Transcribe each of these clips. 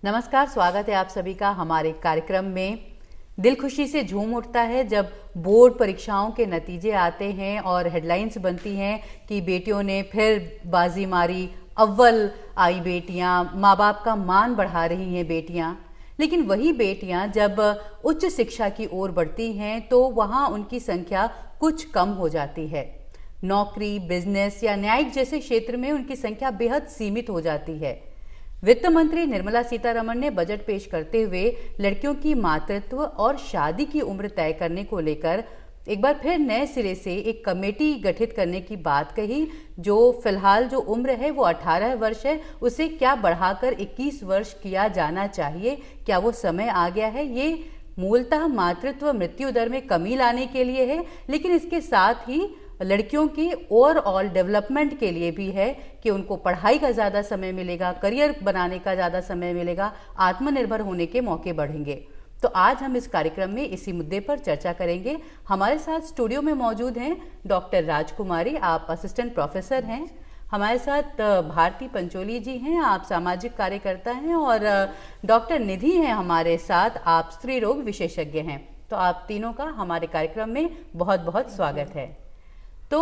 नमस्कार, स्वागत है आप सभी का हमारे कार्यक्रम में। दिल खुशी से झूम उठता है जब बोर्ड परीक्षाओं के नतीजे आते हैं और हेडलाइंस बनती हैं कि बेटियों ने फिर बाजी मारी, अव्वल आई बेटियां, माँ बाप का मान बढ़ा रही हैं बेटियां। लेकिन वही बेटियां जब उच्च शिक्षा की ओर बढ़ती हैं तो वहाँ उनकी संख्या कुछ कम हो जाती है। नौकरी, बिजनेस या न्यायिक जैसे क्षेत्र में उनकी संख्या बेहद सीमित हो जाती है। वित्त मंत्री निर्मला सीतारमण ने बजट पेश करते हुए लड़कियों की मातृत्व और शादी की उम्र तय करने को लेकर एक बार फिर नए सिरे से एक कमेटी गठित करने की बात कही। जो फिलहाल जो उम्र है वो 18 वर्ष है, उसे क्या बढ़ाकर 21 वर्ष किया जाना चाहिए? क्या वो समय आ गया है? ये मूलतः मातृत्व मृत्यु दर में कमी लाने के लिए है, लेकिन इसके साथ ही लड़कियों की ओवरऑल डेवलपमेंट के लिए भी है कि उनको पढ़ाई का ज़्यादा समय मिलेगा, करियर बनाने का ज़्यादा समय मिलेगा, आत्मनिर्भर होने के मौके बढ़ेंगे। तो आज हम इस कार्यक्रम में इसी मुद्दे पर चर्चा करेंगे। हमारे साथ स्टूडियो में मौजूद हैं डॉक्टर राजकुमारी, आप असिस्टेंट प्रोफेसर हैं। हमारे साथ भारती पंचोली जी हैं, आप सामाजिक कार्यकर्ता हैं, और डॉक्टर निधि हैं हमारे साथ, आप स्त्री रोग विशेषज्ञ हैं। तो आप तीनों का हमारे कार्यक्रम में बहुत बहुत स्वागत है। तो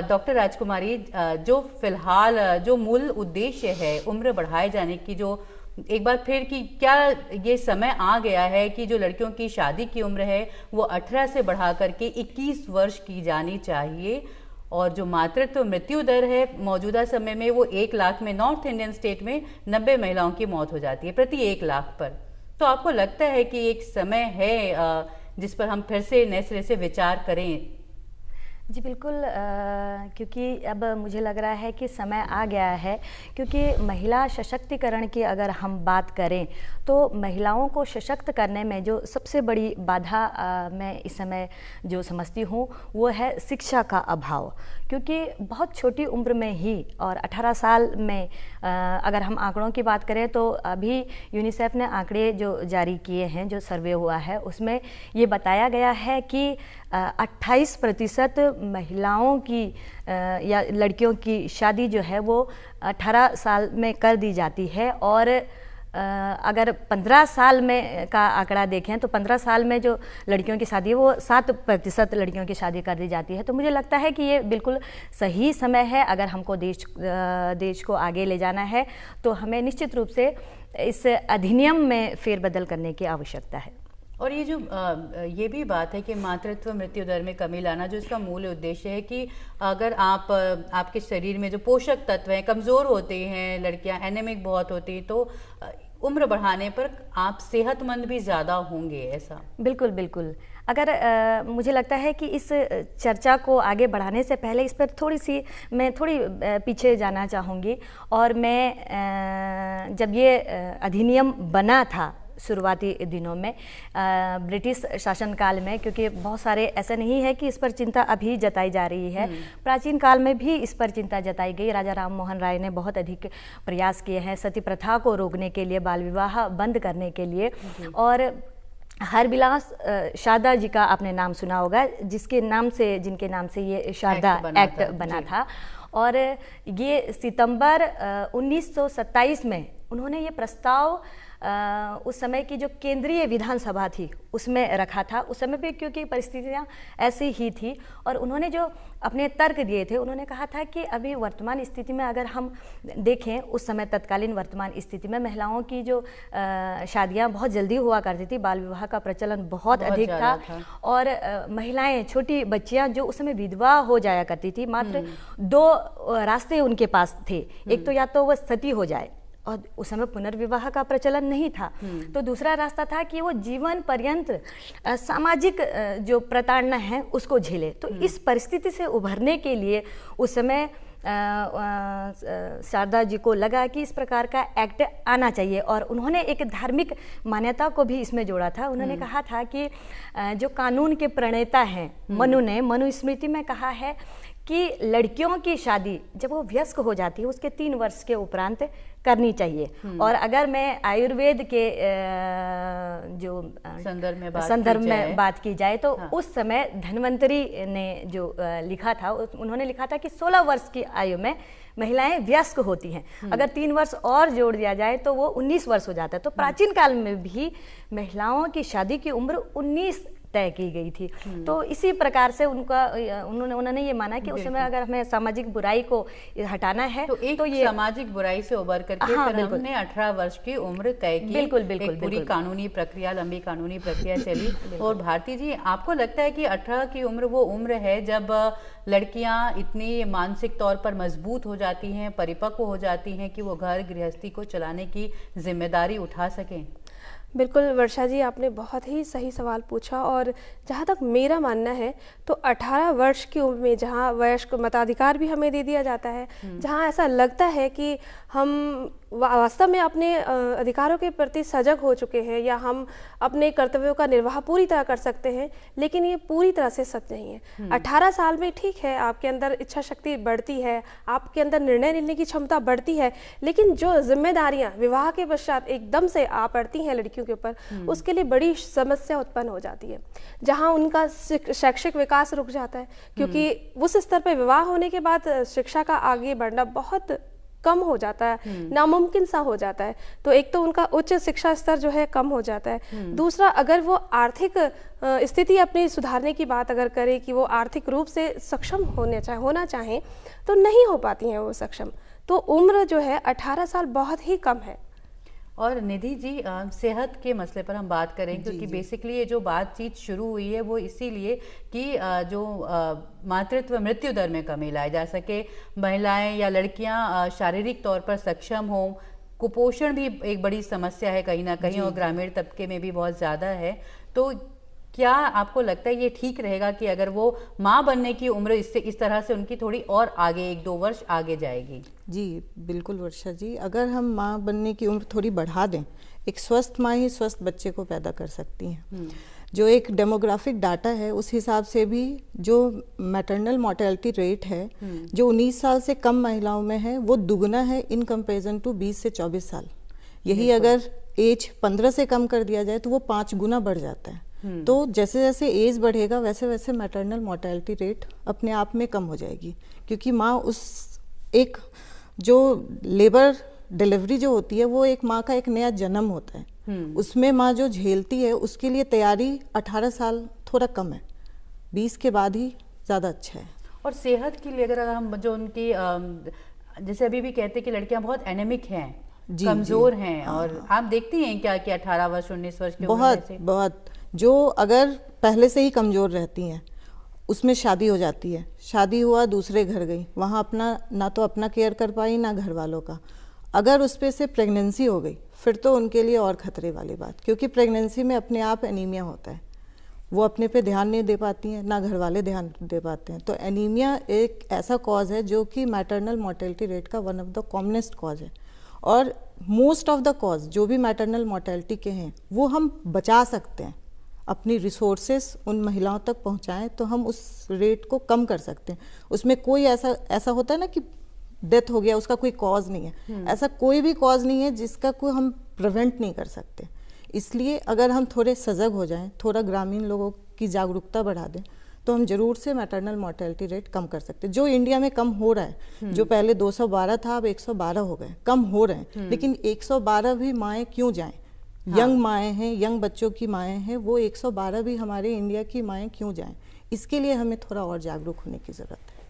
डॉक्टर राजकुमारी, जो फिलहाल जो मूल उद्देश्य है उम्र बढ़ाए जाने की, जो एक बार फिर कि क्या ये समय आ गया है कि जो लड़कियों की शादी की उम्र है वो 18 से बढ़ा करके 21 वर्ष की जानी चाहिए, और जो मातृत्व मृत्यु दर है मौजूदा समय में वो 1 लाख में, नॉर्थ इंडियन स्टेट में 90 महिलाओं की मौत हो जाती है प्रति 1 लाख पर। तो आपको लगता है कि एक समय है जिस पर हम फिर से नए सिरे से विचार करें? जी बिल्कुल, क्योंकि अब मुझे लग रहा है कि समय आ गया है, क्योंकि महिला सशक्तिकरण की अगर हम बात करें तो महिलाओं को सशक्त करने में जो सबसे बड़ी बाधा मैं इस समय जो समझती हूँ वो है शिक्षा का अभाव। क्योंकि बहुत छोटी उम्र में ही, और 18 साल में अगर हम आंकड़ों की बात करें तो अभी यूनिसेफ ने आंकड़े जो जारी किए हैं, जो सर्वे हुआ है, उसमें ये बताया गया है कि 28% महिलाओं की या लड़कियों की शादी जो है वो 18 साल में कर दी जाती है। और अगर 15 साल में का आंकड़ा देखें तो 15 साल में जो लड़कियों की शादी है वो 7% लड़कियों की शादी कर दी जाती है। तो मुझे लगता है कि ये बिल्कुल सही समय है। अगर हमको देश को आगे ले जाना है तो हमें निश्चित रूप से इस अधिनियम में फेरबदल करने की आवश्यकता है। और ये जो ये भी बात है कि मातृत्व मृत्यु दर में कमी लाना, जो इसका मूल उद्देश्य है कि अगर आपके शरीर में जो पोषक तत्व हैं कमज़ोर होते हैं, लड़कियां एनेमिक बहुत होती हैं, तो उम्र बढ़ाने पर आप सेहतमंद भी ज़्यादा होंगे, ऐसा? बिल्कुल बिल्कुल। अगर मुझे लगता है कि इस चर्चा को आगे बढ़ाने से पहले इस पर मैं थोड़ी पीछे जाना चाहूँगी। और मैं जब ये अधिनियम बना था शुरुआती दिनों में ब्रिटिश शासनकाल में, क्योंकि बहुत सारे ऐसा नहीं है कि इस पर चिंता अभी जताई जा रही है, प्राचीन काल में भी इस पर चिंता जताई गई। राजा राम मोहन राय ने बहुत अधिक प्रयास किए हैं सती प्रथा को रोकने के लिए, बाल विवाह बंद करने के लिए। और हरबिलास शारदा जी का आपने नाम सुना होगा, जिनके नाम से ये शारदा एक्ट बना था। और ये सितंबर 1927 में उन्होंने ये प्रस्ताव उस समय की जो केंद्रीय विधानसभा थी उसमें रखा था। उस समय भी क्योंकि परिस्थितियां ऐसी ही थी, और उन्होंने जो अपने तर्क दिए थे, उन्होंने कहा था कि अभी वर्तमान स्थिति में अगर हम देखें, उस समय तत्कालीन वर्तमान स्थिति में महिलाओं की जो शादियां बहुत जल्दी हुआ करती थी, बाल विवाह का प्रचलन बहुत अधिक था। और महिलाएं, छोटी बच्चियां जो उस समय विधवा हो जाया करती थी, मात्र 2 रास्ते उनके पास थे। एक तो या तो वह सती हो जाए, और उस समय पुनर्विवाह का प्रचलन नहीं था, तो दूसरा रास्ता था कि वो जीवन पर्यंत सामाजिक जो प्रताड़ना है उसको झेले। तो इस परिस्थिति से उभरने के लिए उस समय शारदा जी को लगा कि इस प्रकार का एक्ट आना चाहिए, और उन्होंने एक धार्मिक मान्यता को भी इसमें जोड़ा था। उन्होंने कहा था कि जो कानून के प्रणेता हैं मनु ने मनुस्मृति में कहा है कि लड़कियों की शादी जब वो वयस्क हो जाती है उसके 3 वर्ष के उपरांत करनी चाहिए। और अगर मैं आयुर्वेद के जो संदर्भ में बात की जाए तो उस समय धन्वंतरी ने जो लिखा था, उन्होंने लिखा था कि 16 वर्ष की आयु में महिलाएं वयस्क होती हैं। अगर 3 वर्ष और जोड़ दिया जाए तो वो 19 वर्ष हो जाता है। तो प्राचीन काल में भी महिलाओं की शादी की उम्र 19 तय की गई थी। तो इसी प्रकार से उन्होंने ये माना कि उस समय अगर हमें सामाजिक बुराई को हटाना है तो ये सामाजिक बुराई से उभर करके फिर हमने 18 वर्ष की उम्र तय की। बिल्कुल पूरी कानूनी प्रक्रिया, लंबी कानूनी प्रक्रिया चली। और भारती जी, आपको लगता है कि 18 की उम्र वो उम्र है जब लड़कियां इतनी मानसिक तौर पर मजबूत हो जाती हैं, परिपक्व हो जाती हैं कि वो घर गृहस्थी को चलाने की जिम्मेदारी उठा सकें? बिल्कुल वर्षा जी, आपने बहुत ही सही सवाल पूछा। और जहाँ तक मेरा मानना है तो 18 वर्ष की उम्र में जहाँ वयस्क मताधिकार भी हमें दे दिया जाता है, जहाँ ऐसा लगता है कि हम वास्तव में अपने अधिकारों के प्रति सजग हो चुके हैं या हम अपने कर्तव्यों का निर्वाह पूरी तरह कर सकते हैं, लेकिन ये पूरी तरह से सच नहीं है। 18 साल में ठीक है, आपके अंदर इच्छा शक्ति बढ़ती है, आपके अंदर निर्णय लेने की क्षमता बढ़ती है, लेकिन जो जिम्मेदारियां विवाह के पश्चात एकदम से आ पड़ती हैं लड़कियों के ऊपर, उसके लिए बड़ी समस्या उत्पन्न हो जाती है। जहाँ उनका शैक्षिक विकास रुक जाता है, क्योंकि उस स्तर पर विवाह होने के बाद शिक्षा का आगे बढ़ना बहुत कम हो जाता है, नामुमकिन सा हो जाता है। तो एक तो उनका उच्च शिक्षा स्तर जो है कम हो जाता है। दूसरा, अगर वो आर्थिक स्थिति अपनी सुधारने की बात अगर करें कि वो आर्थिक रूप से सक्षम होना चाहें तो नहीं हो पाती हैं वो सक्षम। तो उम्र जो है 18 साल बहुत ही कम है। और निधि जी, सेहत के मसले पर हम बात करें, क्योंकि बेसिकली ये जो बातचीत शुरू हुई है वो इसीलिए कि जो मातृत्व मृत्यु दर में कमी लाई जा सके, महिलाएं या लड़कियां शारीरिक तौर पर सक्षम हों। कुपोषण भी एक बड़ी समस्या है कहीं ना कहीं, और ग्रामीण तबके में भी बहुत ज़्यादा है। तो क्या आपको लगता है ये ठीक रहेगा कि अगर वो माँ बनने की उम्र इस तरह से उनकी थोड़ी और आगे 1-2 वर्ष आगे जाएगी? जी बिल्कुल वर्षा जी, अगर हम माँ बनने की उम्र थोड़ी बढ़ा दें, एक स्वस्थ माँ ही स्वस्थ बच्चे को पैदा कर सकती हैं। जो एक डेमोग्राफिक डाटा है उस हिसाब से भी जो मैटरनल मोर्टेलिटी रेट है जो 19 साल से कम महिलाओं में है वो दुगना है इन कंपेरिजन टू 20 से 24 साल। यही अगर एज 15 से कम कर दिया जाए तो वो 5 गुना बढ़ जाता है। तो जैसे जैसे एज बढ़ेगा वैसे वैसे मैटरनल मोर्टेलिटी रेट अपने आप में कम हो जाएगी, क्योंकि माँ उस एक जो लेबर डिलीवरी जो होती है वो एक माँ का एक नया जन्म होता है, उसमें माँ जो झेलती है उसके लिए तैयारी 18 साल थोड़ा कम है, 20 के बाद ही ज़्यादा अच्छा है। और सेहत के लिए अगर हम जो उनकी जैसे अभी भी कहते हैं कि लड़कियां बहुत एनेमिक हैं, कमज़ोर हैं, और आप देखती हैं क्या कि 18 वर्ष 19 वर्ष के बहुत जो अगर पहले से ही कमज़ोर रहती हैं उसमें शादी हो जाती है, शादी हुआ दूसरे घर गई, वहाँ अपना ना तो अपना केयर कर पाई ना घर वालों का। अगर उस पर से प्रेगनेंसी हो गई फिर तो उनके लिए और ख़तरे वाली बात, क्योंकि प्रेगनेंसी में अपने आप एनीमिया होता है, वो अपने पे ध्यान नहीं दे पाती हैं, ना घर वाले ध्यान दे पाते हैं। तो एनीमिया एक ऐसा कॉज है जो कि मैटरनल मोर्टेलिटी रेट का one of the commonest cause है। और मोस्ट ऑफ द कॉज जो भी मैटरनल मोर्टेलिटी के हैं वो हम बचा सकते हैं, अपनी रिसोर्सेस उन महिलाओं तक पहुंचाएं तो हम उस रेट को कम कर सकते हैं। उसमें कोई ऐसा होता है ना कि डेथ हो गया उसका कोई कॉज नहीं है, ऐसा कोई भी कॉज नहीं है जिसका कोई हम प्रिवेंट नहीं कर सकते। इसलिए अगर हम थोड़े सजग हो जाएं, थोड़ा ग्रामीण लोगों की जागरूकता बढ़ा दें तो हम जरूर से मैटरनल मोर्टेलिटी रेट कम कर सकते हैं। जो इंडिया में कम हो रहा है, जो पहले 212 था अब 112 हो गए, कम हो रहे हैं, लेकिन 112 भी माएँ क्यों जाएं? यंग माएँ हैं, यंग बच्चों की माएँ हैं, वो 112 भी हमारे इंडिया की माएँ क्यों जाएं? इसके लिए हमें थोड़ा और जागरूक होने की ज़रूरत है।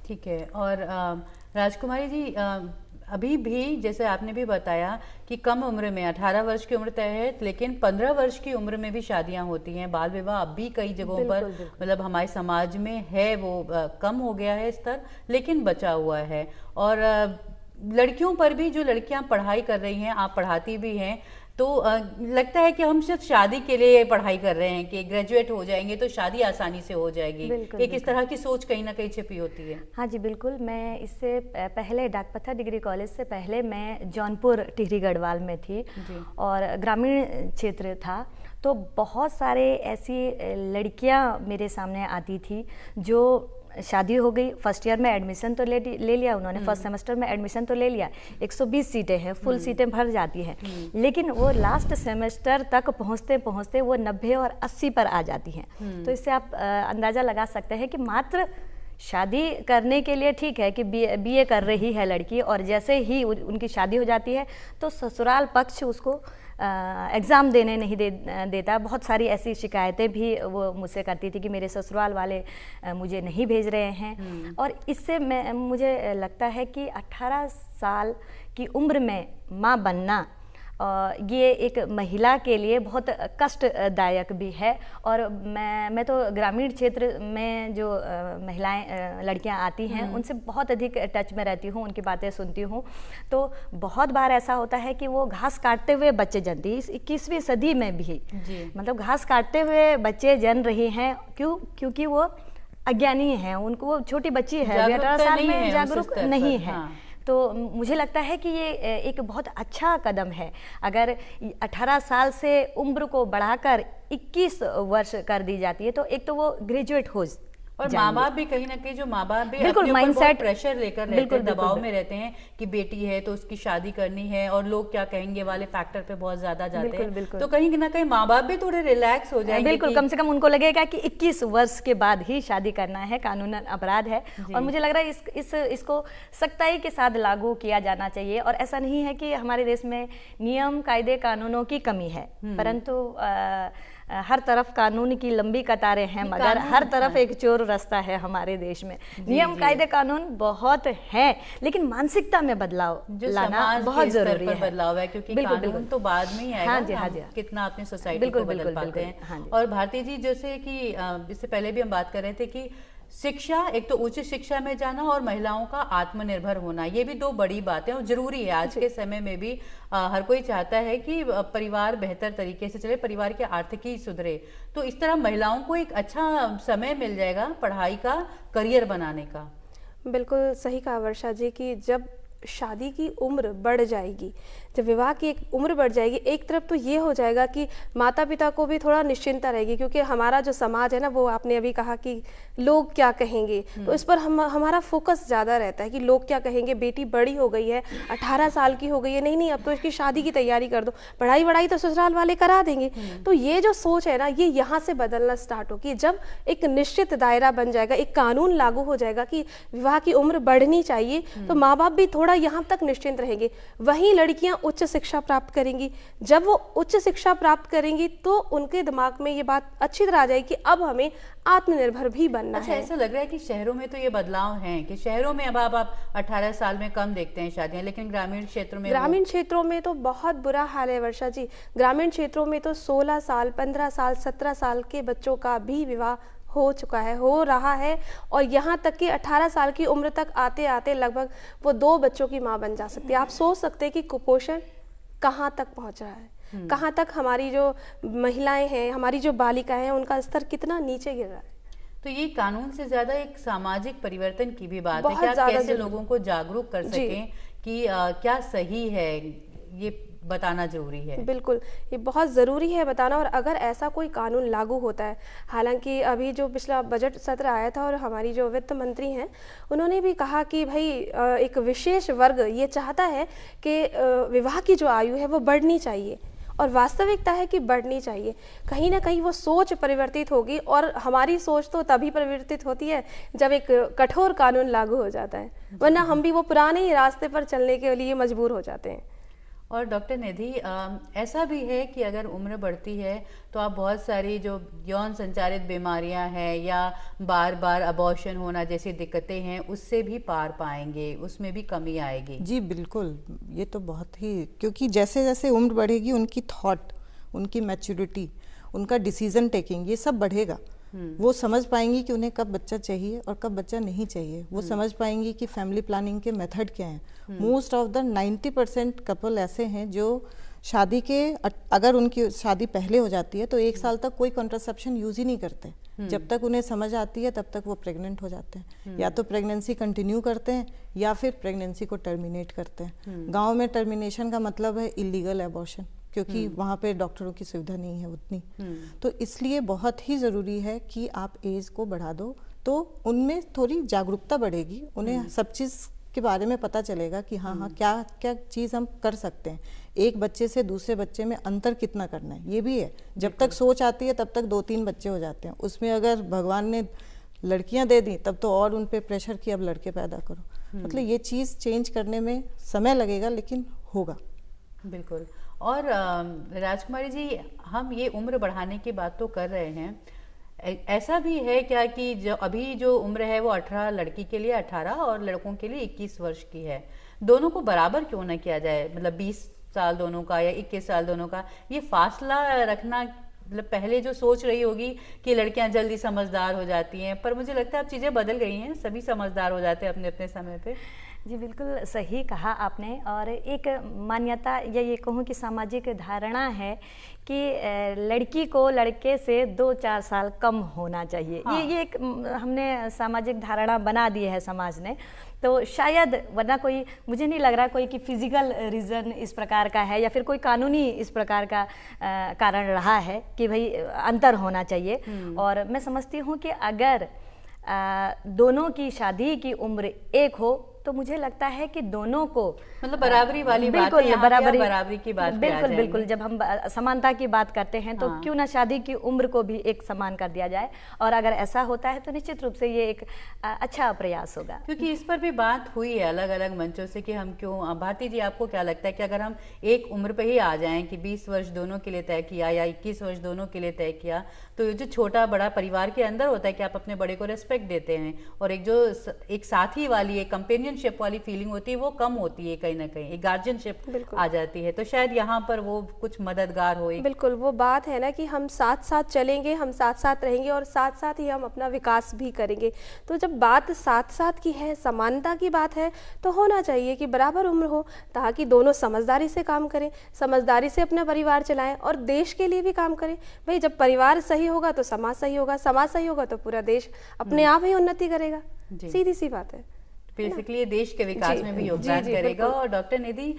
ठीक है। और राजकुमारी जी, अभी भी जैसे आपने भी बताया कि कम उम्र में 18 वर्ष की उम्र तय है, लेकिन 15 वर्ष की उम्र में भी शादियां होती हैं। बाल विवाह अब भी कई जगहों पर मतलब हमारे समाज में है, वो कम हो गया है स्तर, लेकिन बचा हुआ है। और लड़कियों पर भी, जो लड़कियां पढ़ाई कर रही हैं, आप पढ़ाती भी हैं, तो लगता है कि हम सिर्फ शादी के लिए पढ़ाई कर रहे हैं कि ग्रेजुएट हो जाएंगे तो शादी आसानी से हो जाएगी। एक इस तरह की सोच कहीं ना कहीं छिपी होती है। हाँ जी बिल्कुल। मैं इससे पहले डाकपत्थर डिग्री कॉलेज से पहले मैं जौनपुर टिहरी गढ़वाल में थी और ग्रामीण क्षेत्र था, तो बहुत सारे ऐसी लड़कियां मेरे सामने आती थी जो शादी हो गई, फर्स्ट ईयर में एडमिशन तो ले लिया उन्होंने, फर्स्ट सेमेस्टर में एडमिशन तो ले लिया, 120 सीटें हैं, फुल सीटें भर जाती हैं, लेकिन वो लास्ट सेमेस्टर तक पहुंचते पहुंचते वो 90 और 80 पर आ जाती हैं। तो इससे आप अंदाज़ा लगा सकते हैं कि मात्र शादी करने के लिए ठीक है कि बीए कर रही है लड़की, और जैसे ही उनकी शादी हो जाती है तो ससुराल पक्ष उसको एग्ज़ाम देने नहीं देता। बहुत सारी ऐसी शिकायतें भी वो मुझसे करती थी कि मेरे ससुराल वाले मुझे नहीं भेज रहे हैं। और इससे मुझे लगता है कि 18 साल की उम्र में माँ बनना ये एक महिला के लिए बहुत कष्टदायक भी है। और मैं तो ग्रामीण क्षेत्र में जो महिलाएं लड़कियां आती हैं उनसे बहुत अधिक टच में रहती हूँ, उनकी बातें सुनती हूँ। तो बहुत बार ऐसा होता है कि वो घास काटते हुए बच्चे जनती है, इस 21वीं सदी में भी मतलब घास काटते हुए बच्चे जन रही हैं। क्योंकि वो अज्ञानी हैं, उनको वो छोटी बच्ची है, 18 साल में जागरूक नहीं है। तो मुझे लगता है कि ये एक बहुत अच्छा कदम है। अगर 18 साल से उम्र को बढ़ाकर 21 वर्ष कर दी जाती है तो एक तो वो ग्रेजुएट हो, और माँ बाप भी कहीं ना कहीं जो माँ बाप भी बिल्कुल माइंडसेट प्रेशर लेकर रहते हैं, दबाव में रहते हैं कि बेटी है तो उसकी शादी करनी है और लोग क्या कहेंगे वाले फैक्टर पे बहुत ज्यादा जाते हैं। तो कहीं ना कहीं माँ बाप भी थोड़े रिलैक्स हो जाएंगे। बिल्कुल, कम से कम उनको लगेगा कि 21 वर्ष के बाद ही शादी करना है, कानूनन अपराध है। और मुझे लग रहा है इसको सख्ताई के साथ लागू किया जाना चाहिए। और ऐसा नहीं है कि हमारे देश में नियम कायदे कानूनों की कमी है, परंतु हर तरफ कानून की लंबी कतारें हैं, मगर हर तरफ एक चोर रास्ता है हमारे देश में। नियम कायदे कानून बहुत हैं, लेकिन मानसिकता में बदलाव लाना बहुत जरूरी है। बदलाव है क्योंकि कानून तो बाद में ही आएगा। हाँ जी, हाँ जी। कितना अपनी सोसाइटी को बदल पाते हैं। और भारती जी, जैसे कि इससे पहले भी हम बात कर रहे थे कि शिक्षा, एक तो उच्च शिक्षा में जाना और महिलाओं का आत्मनिर्भर होना, ये भी दो बड़ी बातें और जरूरी है आज के समय में भी। हर कोई चाहता है कि परिवार बेहतर तरीके से चले, परिवार की आर्थिकी सुधरे। तो इस तरह महिलाओं को एक अच्छा समय मिल जाएगा पढ़ाई का, करियर बनाने का। बिल्कुल सही कहा वर्षा जी कि जब शादी की उम्र बढ़ जाएगी, जब विवाह की एक उम्र बढ़ जाएगी, एक तरफ तो ये हो जाएगा कि माता पिता को भी थोड़ा निश्चिंता रहेगी, क्योंकि हमारा जो समाज है ना, वो आपने अभी कहा कि लोग क्या कहेंगे, तो इस पर हमारा फोकस ज़्यादा रहता है कि लोग क्या कहेंगे, बेटी बड़ी हो गई है, 18 साल की हो गई है, नहीं अब तो इसकी शादी की तैयारी कर दो, पढ़ाई तो ससुराल वाले करा देंगे। तो ये जो सोच है ना, ये यहाँ से बदलना स्टार्ट होगी। जब एक निश्चित दायरा बन जाएगा, एक कानून लागू हो जाएगा कि विवाह की उम्र बढ़नी चाहिए, तो माँ बाप भी थोड़ा यहाँ तक निश्चिंत रहेंगे। वहीं लड़कियाँ उच्च शिक्षा प्राप्त करेंगी, जब वो उच्च शिक्षा प्राप्त करेंगी तो उनके दिमाग में ये बात अच्छी तरह आ जाएगी कि अब हमें आत्मनिर्भर भी बनना है। ऐसा लग रहा है कि शहरों में तो ये बदलाव हैं कि शहरों में अब आप 18 साल में कम देखते हैं शादियां, लेकिन ग्रामीण क्षेत्रों में तो बहुत बुरा हाल है वर्षा जी। ग्रामीण क्षेत्रों में तो 16 साल 15 साल 17 साल के बच्चों का भी विवाह हो चुका है, हो रहा है, और यहाँ तक कि 18 साल की उम्र तक आते आते लगभग वो 2 बच्चों की माँ बन जा सकती है। आप सोच सकते हैं कि कुपोषण कहाँ तक पहुँच रहा है, कहाँ तक हमारी जो महिलाएं हैं, हमारी जो बालिकाएं हैं, उनका स्तर कितना नीचे गिर रहा है। तो ये कानून से ज्यादा एक सामाजिक परिवर्तन की भी बात है, क्या कैसे लोगों को जागरूक कर सकें कि क्या सही है, ये बताना जरूरी है। बिल्कुल, ये बहुत ज़रूरी है बताना। और अगर ऐसा कोई कानून लागू होता है, हालांकि अभी जो पिछला बजट सत्र आया था और हमारी जो वित्त मंत्री हैं, उन्होंने भी कहा कि भाई एक विशेष वर्ग ये चाहता है कि विवाह की जो आयु है वो बढ़नी चाहिए, और वास्तविकता है कि बढ़नी चाहिए। कहीं ना कहीं वो सोच परिवर्तित होगी, और हमारी सोच तो तभी परिवर्तित होती है जब एक कठोर कानून लागू हो जाता है, वरना हम भी वो पुराने ही रास्ते पर चलने के लिए मजबूर हो जाते हैं। और डॉक्टर निधि, ऐसा भी है कि अगर उम्र बढ़ती है तो आप बहुत सारी जो यौन संचारित बीमारियां हैं या बार बार अबॉर्शन होना जैसी दिक्कतें हैं, उससे भी पार पाएंगे, उसमें भी कमी आएगी। जी बिल्कुल, ये तो बहुत ही, क्योंकि जैसे जैसे उम्र बढ़ेगी उनकी थॉट, उनकी मैच्योरिटी, उनका डिसीजन टेकिंग, ये सब बढ़ेगा। वो समझ पाएंगी कि उन्हें कब बच्चा चाहिए और कब बच्चा नहीं चाहिए। वो समझ पाएंगी कि फैमिली प्लानिंग के मेथड क्या हैं। मोस्ट ऑफ द 90% कपल ऐसे हैं जो शादी के, अगर उनकी शादी पहले हो जाती है तो 1 साल तक कोई कॉन्ट्रासेप्शन यूज ही नहीं करते। जब तक उन्हें समझ आती है तब तक वो प्रेग्नेंट हो जाते हैं। या तो प्रेगनेंसी कंटिन्यू करते हैं या फिर प्रेगनेंसी को टर्मिनेट करते हैं। गांव में टर्मिनेशन का मतलब है इलीगल एबॉर्शन, क्योंकि वहाँ पे डॉक्टरों की सुविधा नहीं है उतनी। तो इसलिए बहुत ही ज़रूरी है कि आप एज को बढ़ा दो तो उनमें थोड़ी जागरूकता बढ़ेगी, उन्हें सब चीज़ के बारे में पता चलेगा कि हाँ हाँ क्या क्या चीज़ हम कर सकते हैं, एक बच्चे से दूसरे बच्चे में अंतर कितना करना है, ये भी है। जब तक सोच आती है तब तक 2-3 बच्चे हो जाते हैं, उसमें अगर भगवान ने लड़कियां दे दी तब तो और उन पे प्रेशर कि अब लड़के पैदा करो। मतलब ये चीज़ चेंज करने में समय लगेगा, लेकिन होगा। बिल्कुल। और राजकुमारी जी, हम ये उम्र बढ़ाने की बात तो कर रहे हैं, ऐसा भी है क्या कि जो अभी जो उम्र है वो 18, लड़की के लिए 18 और लड़कों के लिए 21 वर्ष की है, दोनों को बराबर क्यों ना किया जाए? मतलब 20 साल दोनों का या 21 साल दोनों का, ये फासला रखना, मतलब पहले जो सोच रही होगी कि लड़कियां जल्दी समझदार हो जाती हैं, पर मुझे लगता है अब चीज़ें बदल गई हैं, सभी समझदार हो जाते हैं अपने अपने समय पे। जी बिल्कुल सही कहा आपने। और एक मान्यता या ये कहूँ कि सामाजिक धारणा है कि लड़की को लड़के से 2-4 साल कम होना चाहिए। हाँ। ये एक हमने सामाजिक धारणा बना दी है समाज ने, तो शायद वरना कोई, मुझे नहीं लग रहा कोई कि फिजिकल रीज़न इस प्रकार का है या फिर कोई कानूनी इस प्रकार का कारण रहा है कि भाई अंतर होना चाहिए। और मैं समझती हूँ कि अगर दोनों की शादी की उम्र एक हो तो मुझे लगता है कि दोनों को मतलब बराबरी वाली बात है, बराबरी की बात बिल्कुल बिल्कुल। जब हम समानता की बात करते हैं तो क्यों ना शादी की उम्र को भी एक समान कर दिया जाए, और अगर ऐसा होता है तो निश्चित रूप से ये एक अच्छा प्रयास होगा। क्योंकि इस पर भी बात हुई है अलग अलग मंचों से कि हम क्यों, भारती जी आपको क्या लगता है कि अगर हम एक उम्र पे ही आ जाएं कि 20 वर्ष दोनों के लिए तय किया या 21 वर्ष दोनों के लिए तय किया, तो जो छोटा बड़ा परिवार के अंदर होता है कि आप अपने बड़े को रेस्पेक्ट देते हैं, और एक जो एक साथी वाली एक कंपेनियनशिप वाली फीलिंग होती है वो कम होती है, कहीं ना कहीं एक गार्जियनशिप आ जाती है, तो शायद यहाँ पर वो कुछ मददगार हो। बिल्कुल वो बात है ना कि हम साथ साथ चलेंगे, हम साथ साथ रहेंगे और साथ साथ ही हम अपना विकास भी करेंगे। तो जब बात साथ साथ की है, समानता की बात है, तो होना चाहिए कि बराबर उम्र हो, ताकि दोनों समझदारी से काम करें, समझदारी से अपना परिवार चलाएं और देश के लिए भी काम करें। भाई जब परिवार सही होगा तो समाज सही होगा, समाज सही होगा तो पूरा देश अपने आप ही उन्नति करेगा। सीधी सी बात है, बेसिकली ये देश के विकास में भी योगदान करेगा। और डॉक्टर निधि,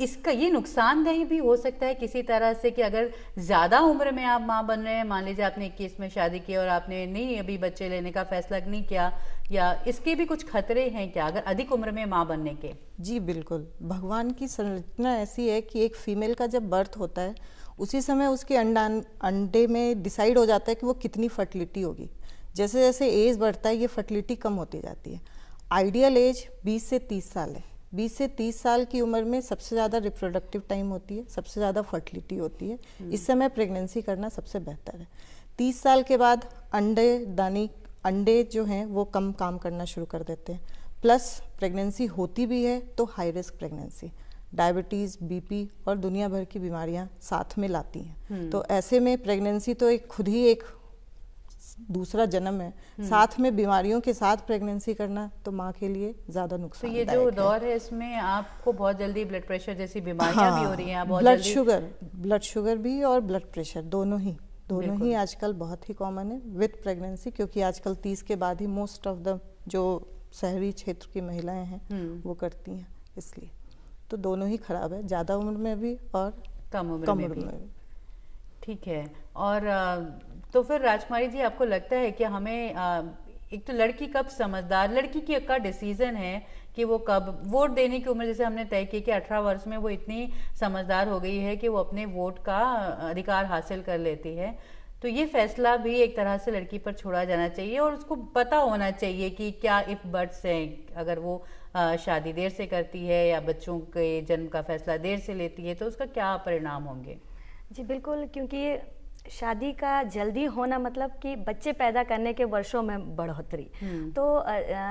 इसका ये नुकसानदेह भी हो सकता है किसी तरह से कि अगर ज़्यादा उम्र में आप माँ बन रहे हैं, मान लीजिए आपने 21 में शादी की और आपने नहीं अभी बच्चे लेने का फैसला नहीं किया, या इसके भी कुछ खतरे हैं क्या अगर अधिक उम्र में माँ बनने के? जी बिल्कुल, भगवान की संरचना ऐसी है कि एक फीमेल का जब बर्थ होता है उसी समय उसके अंडे में डिसाइड हो जाता है कि वो कितनी फर्टिलिटी होगी। जैसे जैसे एज बढ़ता है ये फर्टिलिटी कम होती जाती है। आइडियल एज 20 से 30 साल है। 20 से 30 साल की उम्र में सबसे ज़्यादा रिप्रोडक्टिव टाइम होती है, सबसे ज़्यादा फर्टिलिटी होती है। इस समय प्रेगनेंसी करना सबसे बेहतर है। 30 साल के बाद अंडे जो हैं वो कम काम करना शुरू कर देते हैं, प्लस प्रेगनेंसी होती भी है तो high risk pregnancy, diabetes, BP और दुनिया भर की बीमारियां साथ में लाती हैं। तो ऐसे में प्रेगनेंसी तो एक खुद ही एक दूसरा जन्म है, साथ में बीमारियों के साथ प्रेगनेंसी करना तो माँ के लिए ज़्यादा नुकसान। तो ये जो दौर है इसमें आपको बहुत जल्दी ब्लड प्रेशर जैसी बीमारियां भी हो रही हैं, बहुत ब्लड शुगर भी और ब्लड प्रेशर दोनों ही आजकल बहुत ही कॉमन है विद प्रेगनेंसी, क्योंकि आजकल 30 के बाद ही मोस्ट ऑफ द जो शहरी क्षेत्र की महिलाएं हैं वो करती हैं, इसलिए तो दोनों ही खराब है, ज़्यादा उम्र में भी और कम उम्र में भी। ठीक है। और तो फिर राजकुमारी जी, आपको लगता है कि हमें एक तो लड़की कब समझदार, लड़की की का डिसीजन है कि वो कब वोट देने की उम्र, जैसे हमने तय की कि 18 वर्ष में वो इतनी समझदार हो गई है कि वो अपने वोट का अधिकार हासिल कर लेती है, तो ये फैसला भी एक तरह से लड़की पर छोड़ा जाना चाहिए और उसको पता होना चाहिए कि क्या इफ बट्स हैं, अगर वो शादी देर से करती है या बच्चों के जन्म का फैसला देर से लेती है तो उसका क्या परिणाम होंगे। जी बिल्कुल, क्योंकि शादी का जल्दी होना मतलब कि बच्चे पैदा करने के वर्षों में बढ़ोतरी, तो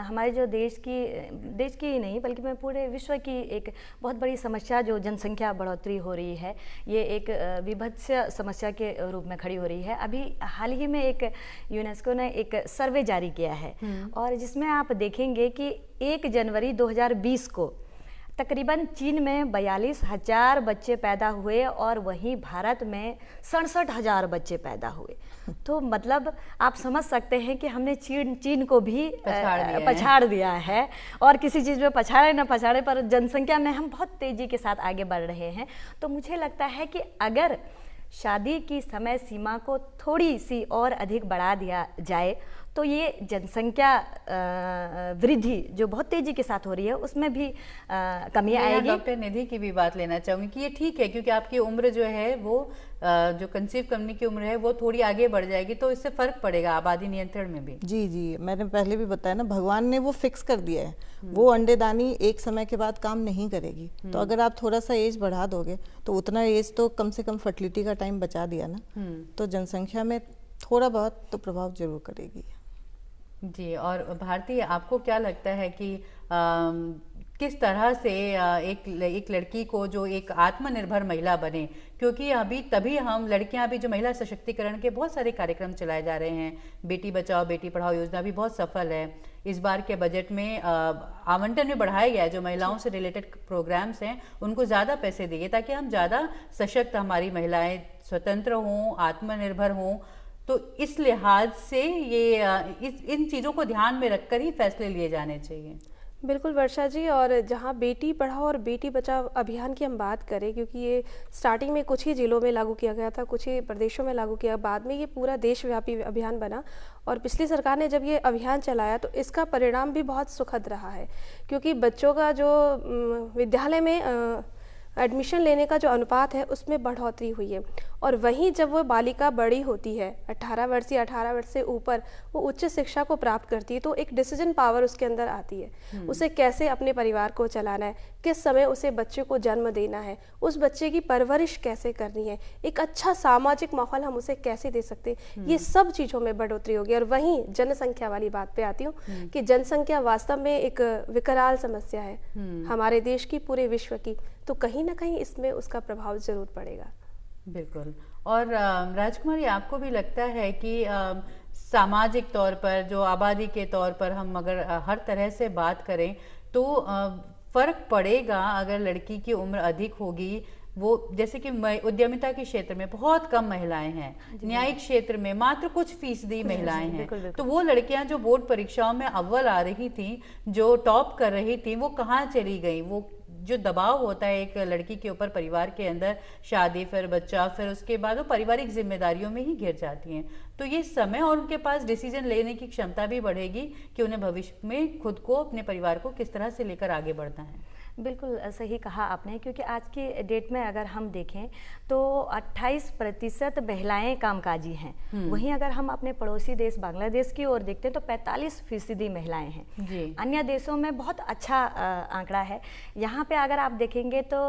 हमारे जो देश की ही नहीं बल्कि मैं पूरे विश्व की एक बहुत बड़ी समस्या जो जनसंख्या बढ़ोतरी हो रही है, ये एक विभत्स समस्या के रूप में खड़ी हो रही है। अभी हाल ही में एक यूनेस्को ने एक सर्वे जारी किया है और जिसमें आप देखेंगे कि 1 जनवरी 2020 को तकरीबन चीन में 42,000 बच्चे पैदा हुए और वहीं भारत में 67,000 बच्चे पैदा हुए। तो मतलब आप समझ सकते हैं कि हमने चीन को भी पछाड़ दिया है और किसी चीज़ में पछाड़े न पछाड़े पर जनसंख्या में हम बहुत तेज़ी के साथ आगे बढ़ रहे हैं। तो मुझे लगता है कि अगर शादी की समय सीमा को थोड़ी सी और अधिक बढ़ा दिया जाए तो ये जनसंख्या वृद्धि जो बहुत तेजी के साथ हो रही है उसमें भी कमी आएगी। डॉक्टर निधि की भी बात लेना चाहूंगी कि ये ठीक है क्योंकि आपकी उम्र जो है वो जो कंसीव करने की उम्र है वो थोड़ी आगे बढ़ जाएगी, तो इससे फर्क पड़ेगा आबादी नियंत्रण में भी। जी जी, मैंने पहले भी बताया ना, भगवान ने वो फिक्स कर दिया है, वो अंडेदानी एक समय के बाद काम नहीं करेगी। तो अगर आप थोड़ा सा एज बढ़ा दोगे तो उतना एज तो कम से कम फर्टिलिटी का टाइम बचा दिया ना, तो जनसंख्या में थोड़ा बहुत तो प्रभाव जरूर करेगी। जी, और भारती आपको क्या लगता है कि किस तरह से एक लड़की को जो एक आत्मनिर्भर महिला बने, क्योंकि अभी तभी हम लड़कियां भी जो महिला सशक्तिकरण के बहुत सारे कार्यक्रम चलाए जा रहे हैं, बेटी बचाओ बेटी पढ़ाओ योजना भी बहुत सफल है। इस बार के बजट में आवंटन में बढ़ाया गया है, जो महिलाओं से रिलेटेड प्रोग्राम्स हैं उनको ज़्यादा पैसे दिए ताकि हम ज़्यादा सशक्त, हमारी महिलाएं स्वतंत्र हों, आत्मनिर्भर हों। तो इस लिहाज से ये इन चीज़ों को ध्यान में रखकर ही फैसले लिए जाने चाहिए। बिल्कुल वर्षा जी, और जहाँ बेटी पढ़ाओ और बेटी बचाओ अभियान की हम बात करें, क्योंकि ये स्टार्टिंग में कुछ ही जिलों में लागू किया गया था, कुछ ही प्रदेशों में लागू किया, बाद में ये पूरा देशव्यापी अभियान बना। और पिछली सरकार ने जब ये अभियान चलाया तो इसका परिणाम भी बहुत सुखद रहा है, क्योंकि बच्चों का जो विद्यालय में एडमिशन लेने का जो अनुपात है उसमें बढ़ोतरी हुई है। और वहीं जब वो बालिका बड़ी होती है, 18 वर्ष या 18 वर्ष से ऊपर वो उच्च शिक्षा को प्राप्त करती है, तो एक डिसीजन पावर उसके अंदर आती है। उसे कैसे अपने परिवार को चलाना है, किस समय उसे बच्चे को जन्म देना है, उस बच्चे की परवरिश कैसे करनी है, एक अच्छा सामाजिक माहौल हम उसे कैसे दे सकते हैं, ये सब चीज़ों में बढ़ोतरी होगी। और वहीं जनसंख्या वाली बात पे आती हूँ कि जनसंख्या वास्तव में एक विकराल समस्या है हमारे देश की, पूरे विश्व की, तो कहीं ना कहीं इसमें उसका प्रभाव जरूर पड़ेगा। बिल्कुल। और राजकुमारी आपको भी लगता है कि सामाजिक तौर पर, जो आबादी के तौर पर हम अगर हर तरह से बात करें तो फर्क पड़ेगा अगर लड़की की उम्र अधिक होगी? वो जैसे कि उद्यमिता के क्षेत्र में बहुत कम महिलाएं हैं, न्यायिक क्षेत्र में मात्र कुछ फीसदी महिलाएं हैं, तो वो लड़कियां जो बोर्ड परीक्षाओं में अव्वल आ रही थी, जो टॉप कर रही थी, वो कहाँ चली गई? वो जो दबाव होता है एक लड़की के ऊपर परिवार के अंदर, शादी, फिर बच्चा, फिर उसके बाद वो पारिवारिक जिम्मेदारियों में ही घिर जाती हैं। तो ये समय और उनके पास डिसीजन लेने की क्षमता भी बढ़ेगी कि उन्हें भविष्य में खुद को, अपने परिवार को किस तरह से लेकर आगे बढ़ना है। बिल्कुल सही कहा आपने, क्योंकि आज की डेट में अगर हम देखें तो 28% महिलाएं कामकाजी हैं। वहीं अगर हम अपने पड़ोसी देश बांग्लादेश की ओर देखते हैं तो 45% महिलाएं हैं। अन्य देशों में बहुत अच्छा आंकड़ा है। यहाँ पे अगर आप देखेंगे तो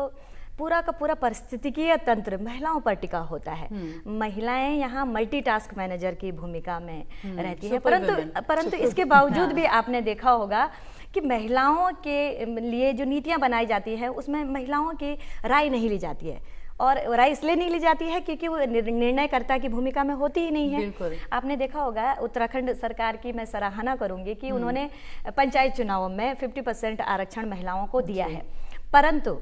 पूरा का पूरा पारिस्थितिकीय तंत्र महिलाओं पर टिका होता है। महिलाएं यहाँ मल्टीटास्क मैनेजर की भूमिका में रहती है, परंतु इसके बावजूद भी आपने देखा होगा कि महिलाओं के लिए जो नीतियां बनाई जाती हैं उसमें महिलाओं की राय नहीं ली जाती है। और राय इसलिए नहीं ली जाती है क्योंकि वो निर्णयकर्ता की भूमिका में होती ही नहीं है। आपने देखा होगा उत्तराखंड सरकार की मैं सराहना करूंगी कि उन्होंने पंचायत चुनावों में 50% आरक्षण महिलाओं को दिया है, परंतु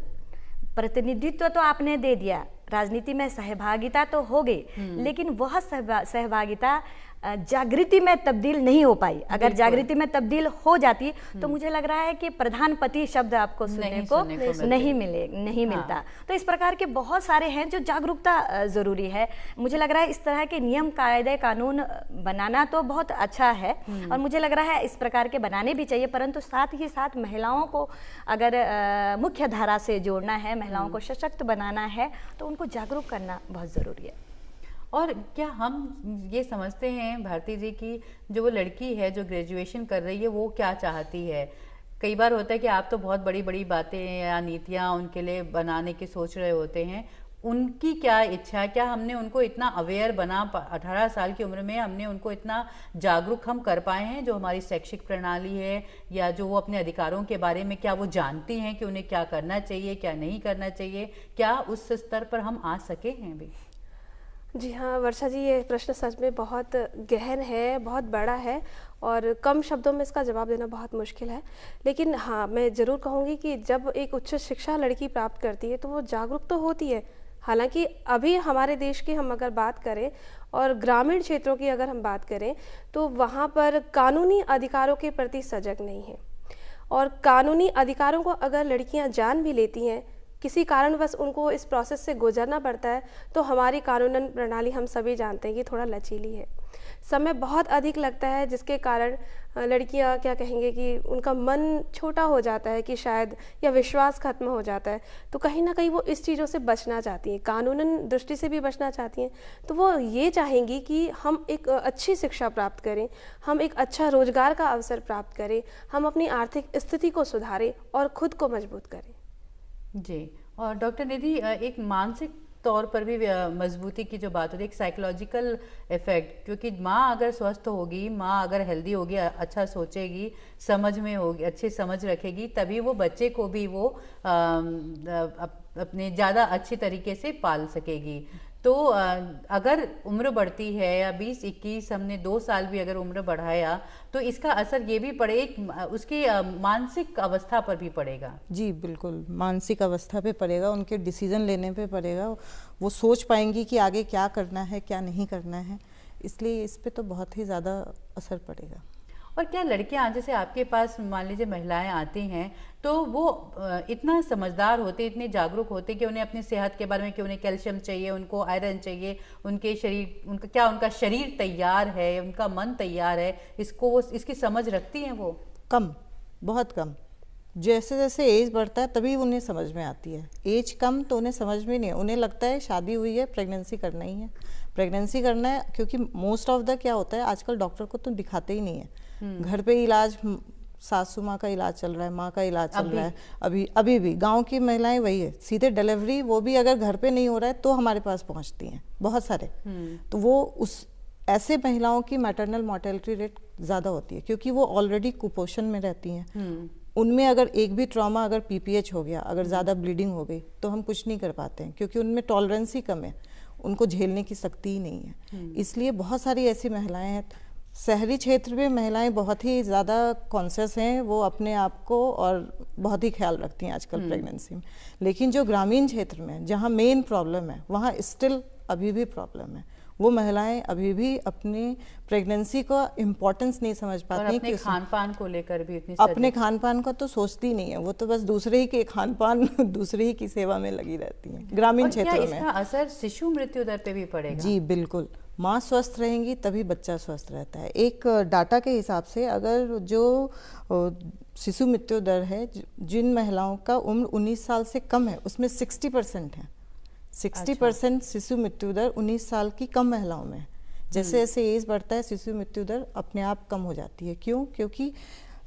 प्रतिनिधित्व तो आपने दे दिया, राजनीति में सहभागिता तो हो गई, लेकिन वह सहभागिता जागृति में तब्दील नहीं हो पाई। अगर जागृति में तब्दील हो जाती तो मुझे लग रहा है कि प्रधानपति शब्द आपको सुनने को नहीं मिलता। तो इस प्रकार के बहुत सारे हैं जो जागरूकता जरूरी है। मुझे लग रहा है इस तरह के नियम कायदे कानून बनाना तो बहुत अच्छा है और मुझे लग रहा है इस प्रकार के बनाने भी चाहिए, परंतु साथ ही साथ महिलाओं को अगर मुख्य धारा से जोड़ना है, महिलाओं को सशक्त बनाना है, तो उनको जागरूक करना बहुत ज़रूरी है। और क्या हम ये समझते हैं भारती जी की जो वो लड़की है जो ग्रेजुएशन कर रही है वो क्या चाहती है? कई बार होता है कि आप तो बहुत बड़ी बड़ी बातें या नीतियाँ उनके लिए बनाने की सोच रहे होते हैं, उनकी क्या इच्छा? क्या हमने उनको इतना अवेयर बना, 18 साल की उम्र में हमने उनको इतना जागरूक हम कर पाए हैं? जो हमारी शैक्षिक प्रणाली है या जो वो अपने अधिकारों के बारे में, क्या वो जानती हैं कि उन्हें क्या करना चाहिए, क्या नहीं करना चाहिए? क्या उस स्तर पर हम आ सके हैं अभी? जी हाँ वर्षा जी, ये प्रश्न सच में बहुत गहन है, बहुत बड़ा है और कम शब्दों में इसका जवाब देना बहुत मुश्किल है। लेकिन हाँ, मैं ज़रूर कहूँगी कि जब एक उच्च शिक्षा लड़की प्राप्त करती है तो वो जागरूक तो होती है। हालांकि अभी हमारे देश की हम अगर बात करें और ग्रामीण क्षेत्रों की अगर हम बात करें तो वहाँ पर कानूनी अधिकारों के प्रति सजग नहीं है, और कानूनी अधिकारों को अगर लड़कियाँ जान भी लेती हैं किसी कारणवश उनको इस प्रोसेस से गुजरना पड़ता है, तो हमारी कानूनन प्रणाली हम सभी जानते हैं कि थोड़ा लचीली है। समय बहुत अधिक लगता है, जिसके कारण लड़कियां क्या कहेंगे कि उनका मन छोटा हो जाता है कि शायद, या विश्वास खत्म हो जाता है। तो कहीं ना कहीं वो इस चीज़ों से बचना चाहती हैं, कानूनन दृष्टि से भी बचना चाहती हैं। तो वो ये चाहेंगी कि हम एक अच्छी शिक्षा प्राप्त करें, हम एक अच्छा रोजगार का अवसर प्राप्त करें, हम अपनी आर्थिक स्थिति को सुधारें और खुद को मजबूत करें। जी, और डॉक्टर निधि, एक मानसिक तौर पर भी मजबूती की जो बात होती है, एक साइकोलॉजिकल इफेक्ट, क्योंकि माँ अगर स्वस्थ होगी, माँ अगर हेल्दी होगी, अच्छा सोचेगी, समझ में होगी, अच्छी समझ रखेगी, तभी वो बच्चे को भी वो अपने ज़्यादा अच्छी तरीके से पाल सकेगी। तो अगर उम्र बढ़ती है या 20-21, हमने 2 साल भी अगर उम्र बढ़ाया, तो इसका असर ये भी पड़े उसकी मानसिक अवस्था पर भी पड़ेगा। जी बिल्कुल, मानसिक अवस्था पे पड़ेगा, उनके डिसीजन लेने पे पड़ेगा। वो सोच पाएंगी कि आगे क्या करना है, क्या नहीं करना है, इसलिए इस पे तो बहुत ही ज़्यादा असर पड़ेगा। और क्या लड़कियां, जैसे आपके पास मान लीजिए महिलाएं आती हैं, तो वो इतना समझदार होते, इतने जागरूक होते कि उन्हें अपनी सेहत के बारे में, कि उन्हें कैल्शियम चाहिए, उनको आयरन चाहिए, उनका शरीर तैयार है, उनका मन तैयार है, इसकी समझ रखती हैं वो? कम, बहुत कम। जैसे जैसे एज बढ़ता है तभी उन्हें समझ में आती है। एज कम तो उन्हें समझ में नहीं है, उन्हें लगता है शादी हुई है, प्रेगनेंसी करना ही है, प्रेगनेंसी करना है। क्योंकि मोस्ट ऑफ द क्या होता है, आजकल डॉक्टर को तो दिखाते ही नहीं है, घर पे इलाज, सासू माँ का इलाज चल रहा है, माँ का इलाज चल रहा है। अभी भी गांव की महिलाएं वही है, सीधे डिलीवरी, वो भी अगर घर पे नहीं हो रहा है तो हमारे पास पहुंचती हैं बहुत सारे। तो वो ऐसे महिलाओं की मैटरनल मोर्टेलिटी रेट ज़्यादा होती है, क्योंकि वो ऑलरेडी कुपोषण में रहती हैं। उनमें अगर एक भी ट्रॉमा, अगर पीपीएच हो गया, अगर ज़्यादा ब्लीडिंग हो गई, तो हम कुछ नहीं कर पाते हैं, क्योंकि उनमें टॉलरेंस ही कम है, उनको झेलने की शक्ति ही नहीं है। इसलिए बहुत सारी ऐसी महिलाएं हैं। शहरी क्षेत्र में महिलाएं बहुत ही ज़्यादा कॉन्शियस हैं, वो अपने आप को और बहुत ही ख्याल रखती हैं आजकल प्रेगनेंसी में। लेकिन जो ग्रामीण क्षेत्र में, जहाँ मेन प्रॉब्लम है, वहाँ स्टिल अभी भी प्रॉब्लम है। वो महिलाएं अभी भी अपनी प्रेगनेंसी का इम्पोर्टेंस नहीं समझ पाती, अपने खान पान को लेकर भी इतनी अपने खान पान का तो सोचती नहीं है, वो तो बस दूसरे ही के खान पान दूसरे ही की सेवा में लगी रहती हैं ग्रामीण क्षेत्रों में। इसका असर शिशु मृत्यु दर पे भी पड़ेगा? जी बिल्कुल, माँ स्वस्थ रहेंगी तभी बच्चा स्वस्थ रहता है। एक डाटा के हिसाब से अगर जो शिशु मृत्यु दर है, जिन महिलाओं का उम्र 19 साल से कम है, उसमें 60% है। 60% शिशु मृत्यु दर 19 साल की कम महिलाओं में है। जैसे जैसे एज बढ़ता है, शिशु मृत्यु दर अपने आप कम हो जाती है। क्यों? क्योंकि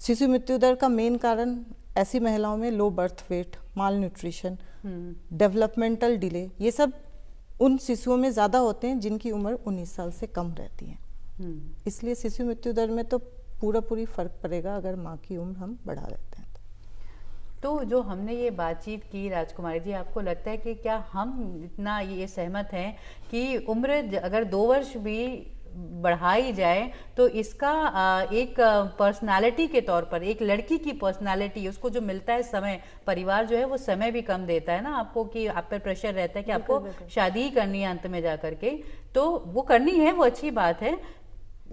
शिशु मृत्यु दर का मेन कारण ऐसी महिलाओं में लो बर्थ वेट, माल न्यूट्रिशन, डेवलपमेंटल डिले, ये सब उन शिशुओं में ज़्यादा होते हैं जिनकी उम्र 19 साल से कम रहती है। इसलिए शिशु मृत्यु दर में तो पूरी फर्क पड़ेगा अगर माँ की उम्र हम बढ़ा देते हैं। तो जो हमने ये बातचीत की राजकुमारी जी, आपको लगता है कि क्या हम इतना ये सहमत हैं कि उम्र अगर 2 वर्ष भी बढ़ाई जाए तो इसका एक पर्सनालिटी के तौर पर, एक लड़की की पर्सनालिटी, उसको जो मिलता है समय, परिवार जो है वो समय भी कम देता है ना आपको, कि आप पर प्रेशर रहता है कि आपको शादी ही करनी है अंत में जा करके, तो वो करनी है, वो अच्छी बात है,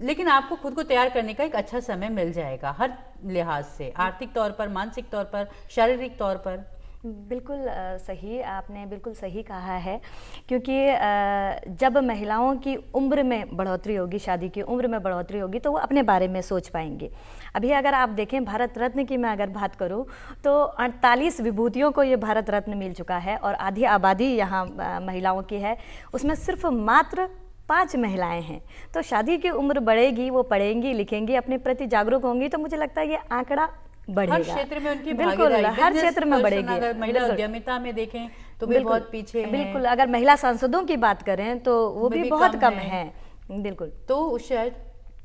लेकिन आपको खुद को तैयार करने का एक अच्छा समय मिल जाएगा हर लिहाज से, आर्थिक तौर पर, मानसिक तौर पर, शारीरिक तौर पर। बिल्कुल सही, आपने बिल्कुल सही कहा है। क्योंकि जब महिलाओं की उम्र में बढ़ोतरी होगी, शादी की उम्र में बढ़ोतरी होगी, तो वो अपने बारे में सोच पाएंगे। अभी अगर आप देखें, भारत रत्न की मैं अगर बात करूं तो 48 विभूतियों को ये भारत रत्न मिल चुका है, और आधी आबादी यहाँ महिलाओं की है, उसमें सिर्फ मात्र 5 महिलाएं हैं। तो शादी की उम्र बढ़ेगी, वो पढ़ेंगी, लिखेंगी, अपने प्रति जागरूक होंगी, तो मुझे लगता है ये आंकड़ा बढ़ेगा। हर क्षेत्र में उनकी बिल्कुल, हर क्षेत्र में बढ़ेगी। अगर महिला उद्यमिता में देखें तो भी बहुत पीछे हैं। बिल्कुल, अगर महिला सांसदों की बात करें तो वो भी बहुत कम है। बिल्कुल, तो शायद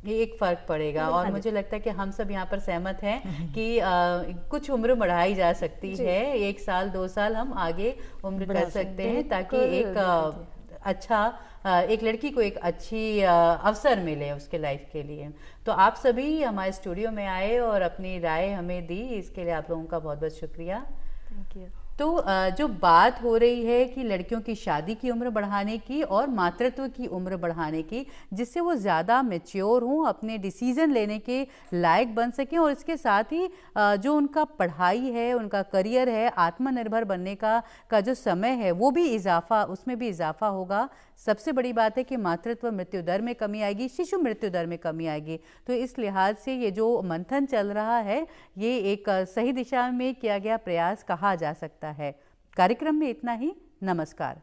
ये एक फर्क पड़ेगा। और मुझे लगता है कि हम सब यहाँ पर सहमत हैं कि कुछ उम्र बढ़ाई जा सकती है, 1 साल 2 साल हम आगे उम्र कर सकते हैं, ताकि एक अच्छा, एक लड़की को एक अच्छी अवसर मिले उसके लाइफ के लिए। तो आप सभी हमारे स्टूडियो में आए और अपनी राय हमें दी, इसके लिए आप लोगों का बहुत बहुत शुक्रिया। Thank you. तो जो बात हो रही है कि लड़कियों की शादी की उम्र बढ़ाने की और मातृत्व की उम्र बढ़ाने की, जिससे वो ज़्यादा मैच्योर हों, अपने डिसीज़न लेने के लायक बन सकें, और इसके साथ ही जो उनका पढ़ाई है, उनका करियर है, आत्मनिर्भर बनने का जो समय है वो भी उसमें भी इजाफा होगा। सबसे बड़ी बात है कि मातृत्व मृत्यु दर में कमी आएगी, शिशु मृत्यु दर में कमी आएगी। तो इस लिहाज से ये जो मंथन चल रहा है ये एक सही दिशा में किया गया प्रयास कहा जा सकता है। कार्यक्रम में इतना ही। नमस्कार।